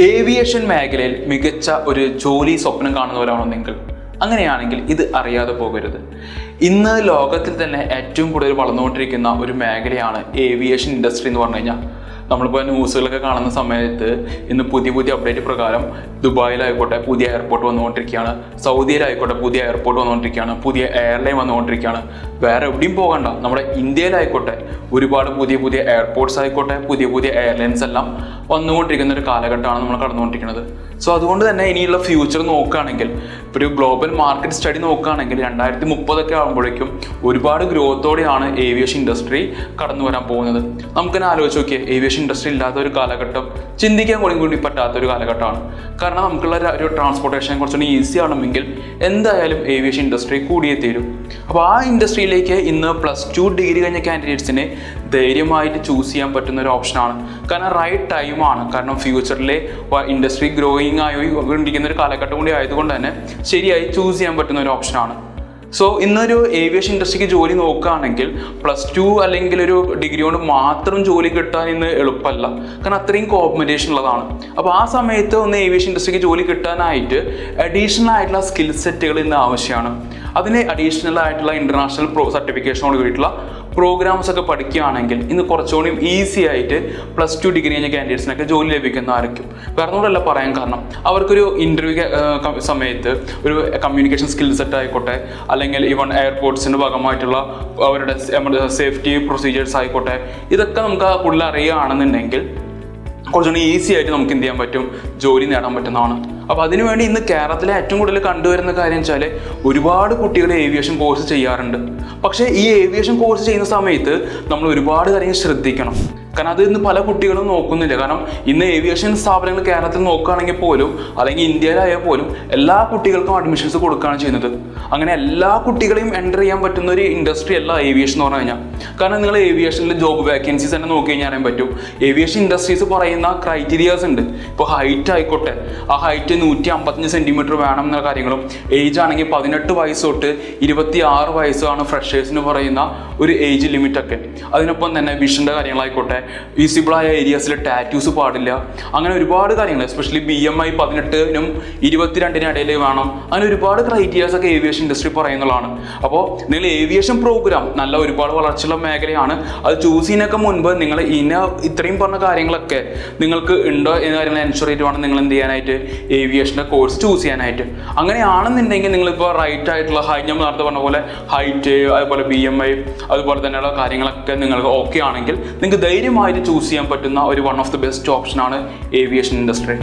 Aviation മേഖലയിൽ മികച്ച ഒരു ജോലി സ്വപ്നം കാണുന്നവരാണോ നിങ്ങൾ? അങ്ങനെയാണെങ്കിൽ ഇത് അറിയാതെ പോകരുത്. ഇന്ന് ലോകത്തിൽ തന്നെ ഏറ്റവും കൂടുതൽ വളർന്നുകൊണ്ടിരിക്കുന്ന ഒരു മേഖലയാണ് ഏവിയേഷൻ ഇൻഡസ്ട്രി എന്ന് പറഞ്ഞു കഴിഞ്ഞാൽ. നമ്മളിപ്പോൾ ന്യൂസുകളൊക്കെ കാണുന്ന സമയത്ത് ഇന്ന് പുതിയ അപ്ഡേറ്റ് പ്രകാരം ദുബായിലായിക്കോട്ടെ പുതിയ എയർപോർട്ട് വന്നുകൊണ്ടിരിക്കുകയാണ്, സൗദിയിലായിക്കോട്ടെ പുതിയ എയർപോർട്ട് വന്നുകൊണ്ടിരിക്കുകയാണ്, പുതിയ എയർലൈൻ വന്നുകൊണ്ടിരിക്കുകയാണ്. വേറെ എവിടെയും പോകണ്ട, നമ്മുടെ ഇന്ത്യയിലായിക്കോട്ടെ ഒരുപാട് പുതിയ എയർപോർട്ട്സ് ആയിക്കോട്ടെ പുതിയ എയർലൈൻസ് എല്ലാം വന്നുകൊണ്ടിരിക്കുന്ന ഒരു കാലഘട്ടമാണ് നമ്മൾ കടന്നുകൊണ്ടിരിക്കുന്നത്. സോ അതുകൊണ്ട് തന്നെ ഇനിയുള്ള ഫ്യൂച്ചർ നോക്കുകയാണെങ്കിൽ, ഇപ്പോൾ ഒരു ഗ്ലോബൽ മാർക്കറ്റ് സ്റ്റഡി നോക്കുകയാണെങ്കിൽ 2030 ആകുമ്പോഴേക്കും ഒരുപാട് ഗ്രോത്തോടെയാണ് ഏവിയേഷൻ ഇൻഡസ്ട്രി കടന്നു വരാൻ പോകുന്നത്. നമുക്കെന്നെ ആലോചിച്ച് നോക്കിയാൽ ഏവിയേഷൻ ഇൻഡസ്ട്രി ഇല്ലാത്ത ഒരു കാലഘട്ടം ചിന്തിക്കാൻ കൂടി പറ്റാത്ത ഒരു കാലഘട്ടമാണ്. കാരണം നമുക്കുള്ള ഒരു ട്രാൻസ്പോർട്ടേഷൻ കുറച്ചുകൂടി ഈസി ആണെങ്കിൽ എന്തായാലും ഏവിയേഷൻ ഇൻഡസ്ട്രി കൂടിയേ തീരും. അപ്പോൾ ആ ഇൻഡസ്ട്രിയിലേക്ക് ഇന്ന് +2 ഡിഗ്രി കഴിഞ്ഞ കാൻഡിഡേറ്റ്സിനെ ധൈര്യമായിട്ട് ചൂസ് ചെയ്യാൻ പറ്റുന്ന ഒരു ഓപ്ഷനാണ്. കാരണം റൈറ്റ് ടൈമാണ്. കാരണം ഫ്യൂച്ചറിലെ ഇൻഡസ്ട്രി ഗ്രോയിങ് ആയിക്കൊണ്ടിരിക്കുന്ന ഒരു കാലഘട്ടം കൂടി ആയതുകൊണ്ട് തന്നെ ശരിയായി ചൂസ് ചെയ്യാൻ പറ്റുന്ന ഒരു ഓപ്ഷനാണ്. സോ ഇന്നൊരു ഏവിയേഷൻ ഇൻഡസ്ട്രിക്ക് ജോലി നോക്കുകയാണെങ്കിൽ +2 അല്ലെങ്കിൽ ഒരു ഡിഗ്രി കൊണ്ട് മാത്രം ജോലി കിട്ടാൻ ഇന്ന് എളുപ്പമല്ല. കാരണം അത്രയും കോമ്പറ്റീഷൻ ഉള്ളതാണ്. അപ്പോൾ ആ സമയത്ത് ഒന്ന് ഏവിയേഷൻ ഇൻഡസ്ട്രിക്ക് ജോലി കിട്ടാനായിട്ട് അഡീഷണൽ ആയിട്ടുള്ള സ്കിൽ സെറ്റുകൾ ഇന്ന് ആവശ്യമാണ്. അതിന് അഡീഷണൽ ആയിട്ടുള്ള ഇൻ്റർനാഷണൽ സർട്ടിഫിക്കേഷനോട് കൂടിയിട്ടുള്ള പ്രോഗ്രാംസ് ഒക്കെ പഠിക്കുകയാണെങ്കിൽ ഇന്ന് കുറച്ചുകൂടി ഈസി ആയിട്ട് +2 ഡിഗ്രി കഴിഞ്ഞ കാൻഡിഡേറ്റ്സിനൊക്കെ ജോലി ലഭിക്കുന്നതായിരിക്കും. വേറൊന്നുകൂടല്ല പറയാൻ കാരണം, അവർക്കൊരു ഇൻ്റർവ്യൂ സമയത്ത് ഒരു കമ്മ്യൂണിക്കേഷൻ സ്കിൽ സെറ്റ് ആയിക്കോട്ടെ, അല്ലെങ്കിൽ ഈവൺ എയർപോർട്ട്സിൻ്റെ ഭാഗമായിട്ടുള്ള അവരുടെ സേഫ്റ്റി പ്രൊസീജിയേഴ്സ് ആയിക്കോട്ടെ, ഇതൊക്കെ നമുക്ക് കൂടുതൽ അറിയുകയാണെന്നുണ്ടെങ്കിൽ കുറച്ചുകൂടി ഈസി ആയിട്ട് നമുക്ക് എന്ത് ചെയ്യാൻ പറ്റും, ജോലി നേടാൻ പറ്റുന്നതാണ്. അപ്പോൾ അതിനുവേണ്ടി ഇന്ന് കേരളത്തിലെ ഏറ്റവും കൂടുതൽ കണ്ടുവരുന്ന കാര്യം വെച്ചാൽ ഒരുപാട് കുട്ടികൾ ഏവിയേഷൻ കോഴ്സ് ചെയ്യാറുണ്ട്. പക്ഷേ ഈ ഏവിയേഷൻ കോഴ്സ് ചെയ്യുന്ന സമയത്ത് നമ്മൾ ഒരുപാട് കാര്യങ്ങൾ ശ്രദ്ധിക്കണം. കാരണം അത് ഇന്ന് പല കുട്ടികളും നോക്കുന്നില്ല. കാരണം ഇന്ന് ഏവിയേഷൻ സ്ഥാപനങ്ങൾ കേരളത്തിൽ നോക്കുകയാണെങ്കിൽ പോലും, അല്ലെങ്കിൽ ഇന്ത്യയിലായാൽ പോലും എല്ലാ കുട്ടികൾക്കും അഡ്മിഷൻസ് കൊടുക്കുകയാണ് ചെയ്യുന്നത്. അങ്ങനെ എല്ലാ കുട്ടികളെയും എൻ്റർ ചെയ്യാൻ പറ്റുന്ന ഒരു ഇൻഡസ്ട്രി അല്ല ഏവിയേഷൻ എന്ന് പറഞ്ഞു കഴിഞ്ഞാൽ. കാരണം നിങ്ങൾ ഏവിയേഷനിൽ ജോബ് വേക്കൻസീസ് തന്നെ നോക്കി കഴിഞ്ഞാൽ അറിയാൻ പറ്റും. ഏവിയേഷൻ ഇൻഡസ്ട്രീസ് പറയുന്ന ക്രൈറ്റീരിയാസ് ഉണ്ട്. ഇപ്പോൾ ഹൈറ്റ് ആയിക്കോട്ടെ, ആ ഹൈറ്റ് 155 സെൻറ്റിമീറ്റർ വേണം എന്ന കാര്യങ്ങളും, ഏജ് ആണെങ്കിൽ 18 വയസ്സ് തൊട്ട് 26 വയസ്സാണ് ഫ്രഷേഴ്സിന് പറയുന്ന ഒരു ഏജ് ലിമിറ്റൊക്കെ. അതിനൊപ്പം തന്നെ വിഷൻ്റെ കാര്യങ്ങളായിക്കോട്ടെ, വിസിബിളായ ഏരിയാസിൽ ടാറ്റൂസ് പാടില്ല, അങ്ങനെ ഒരുപാട് കാര്യങ്ങൾ. എസ്പെഷ്യലി BMI 18-നും 22-നും ഇടയിൽ വേണം. അങ്ങനെ ഒരുപാട് ക്രൈറ്റീരിയാസ് ഒക്കെ ഏവിയേഷൻ ഇൻഡസ്ട്രി പറയുന്നതാണ്. അപ്പോൾ നിങ്ങൾ ഏവിയേഷൻ പ്രോഗ്രാം നല്ല ഒരുപാട് വളർച്ചയുള്ള മേഖലയാണ്. അത് ചൂസ് ചെയ്യുന്നതിനൊക്കെ മുൻപ് നിങ്ങൾ ഇത്രയും പറഞ്ഞ കാര്യങ്ങളൊക്കെ നിങ്ങൾക്ക് ഉണ്ടോ എന്ന കാര്യങ്ങൾ എൻഷുർ ചെയ്തിട്ട് വേണം നിങ്ങൾ എന്ത് ചെയ്യാനായിട്ട്, ഏവിയേഷൻ്റെ കോഴ്സ് ചൂസ് ചെയ്യാനായിട്ട്. അങ്ങനെയാണെന്നുണ്ടെങ്കിൽ നിങ്ങളിപ്പോൾ റൈറ്റ് ആയിട്ടുള്ള ഞാൻ നേരത്തെ പറഞ്ഞ പോലെ ഹൈറ്റ്, അതുപോലെ BMI, അതുപോലെ തന്നെയുള്ള കാര്യങ്ങളൊക്കെ നിങ്ങൾക്ക് ഓക്കെ ആണെങ്കിൽ നിങ്ങൾക്ക് ധൈര്യമായിട്ട് ചൂസ് ചെയ്യാൻ പറ്റുന്ന ഒരു വൺ ഓഫ് ദി ബെസ്റ്റ് ഓപ്ഷനാണ് ഏവിയേഷൻ ഇൻഡസ്ട്രി.